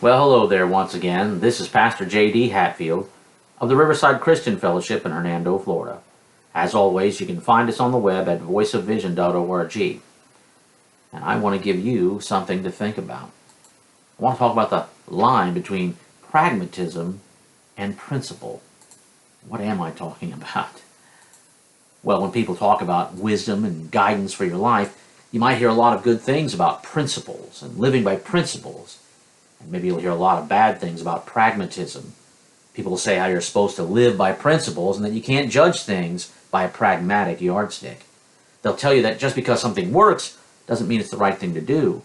Well, hello there once again. This is Pastor J.D. Hatfield of the Riverside Christian Fellowship in Hernando, Florida. As always, you can find us on the web at voiceofvision.org. And I want to give you something to think about. I want to talk about the line between pragmatism and principle. What am I talking about? Well, when people talk about wisdom and guidance for your life, you might hear a lot of good things about principles and living by principles. And maybe you'll hear a lot of bad things about pragmatism. People will say how you're supposed to live by principles and that you can't judge things by a pragmatic yardstick. They'll tell you that just because something works doesn't mean it's the right thing to do.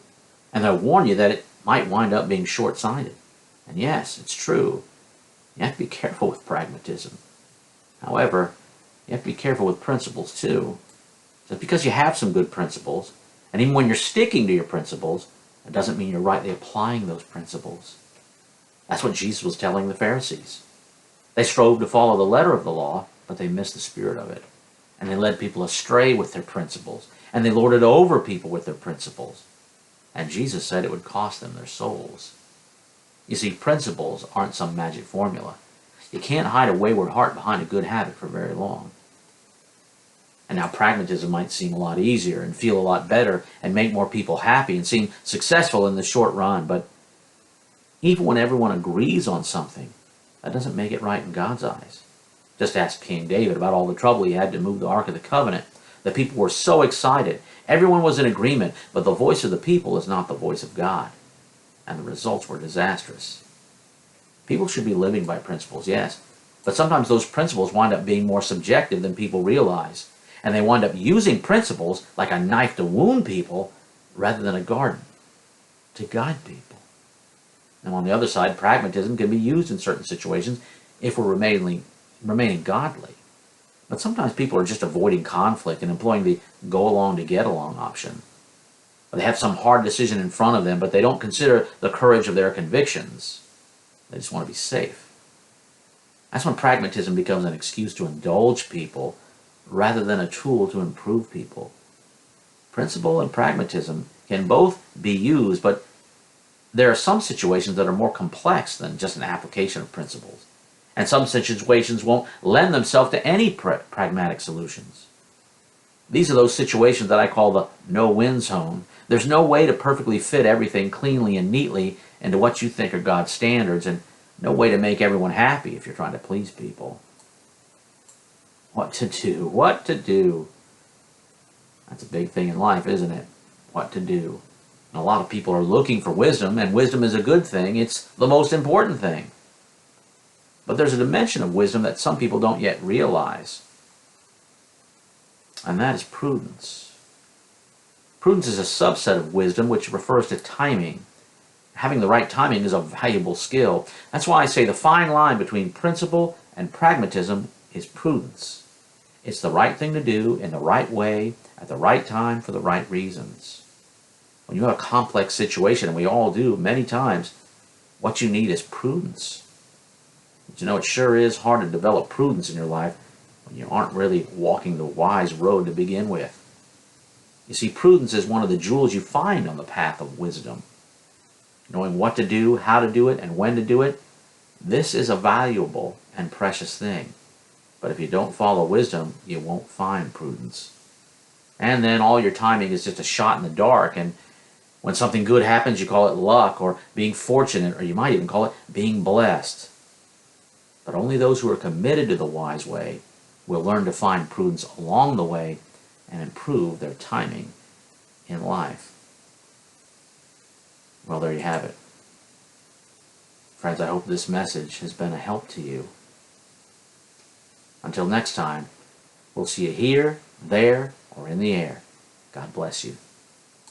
And they'll warn you that it might wind up being short-sighted. And yes, it's true. You have to be careful with pragmatism. However, you have to be careful with principles too. Just because you have some good principles, and even when you're sticking to your principles, it doesn't mean you're rightly applying those principles. That's what Jesus was telling the Pharisees. They strove to follow the letter of the law, but they missed the spirit of it. And they led people astray with their principles. And they lorded over people with their principles. And Jesus said it would cost them their souls. You see, principles aren't some magic formula. You can't hide a wayward heart behind a good habit for very long. And now pragmatism might seem a lot easier and feel a lot better and make more people happy and seem successful in the short run. But even when everyone agrees on something, that doesn't make it right in God's eyes. Just ask King David about all the trouble he had to move the Ark of the Covenant. The people were so excited. Everyone was in agreement, but the voice of the people is not the voice of God. And the results were disastrous. People should be living by principles, yes. But sometimes those principles wind up being more subjective than people realize. And they wind up using principles like a knife to wound people rather than a garden to guide people. Now on the other side, pragmatism can be used in certain situations if we're remaining godly. But sometimes people are just avoiding conflict and employing the go along to get along option. Or they have some hard decision in front of them, but they don't consider the courage of their convictions. They just want to be safe. That's when pragmatism becomes an excuse to indulge people rather than a tool to improve people. Principle and pragmatism can both be used, but there are some situations that are more complex than just an application of principles. And some situations won't lend themselves to any pragmatic solutions. These are those situations that I call the no-win zone. There's no way to perfectly fit everything cleanly and neatly into what you think are God's standards, and no way to make everyone happy if you're trying to please people. What to do? What to do? That's a big thing in life, isn't it? What to do? And a lot of people are looking for wisdom, and wisdom is a good thing. It's the most important thing. But there's a dimension of wisdom that some people don't yet realize. And that is prudence. Prudence is a subset of wisdom which refers to timing. Having the right timing is a valuable skill. That's why I say the fine line between principle and pragmatism is prudence. It's the right thing to do in the right way, at the right time, for the right reasons. When you have a complex situation, and we all do many times, what you need is prudence. But you know, it sure is hard to develop prudence in your life when you aren't really walking the wise road to begin with. You see, prudence is one of the jewels you find on the path of wisdom. Knowing what to do, how to do it, and when to do it, this is a valuable and precious thing. But if you don't follow wisdom, you won't find prudence. And then all your timing is just a shot in the dark, and when something good happens, you call it luck or being fortunate, or you might even call it being blessed. But only those who are committed to the wise way will learn to find prudence along the way and improve their timing in life. Well, there you have it. Friends, I hope this message has been a help to you. Until next time, we'll see you here, there, or in the air. God bless you.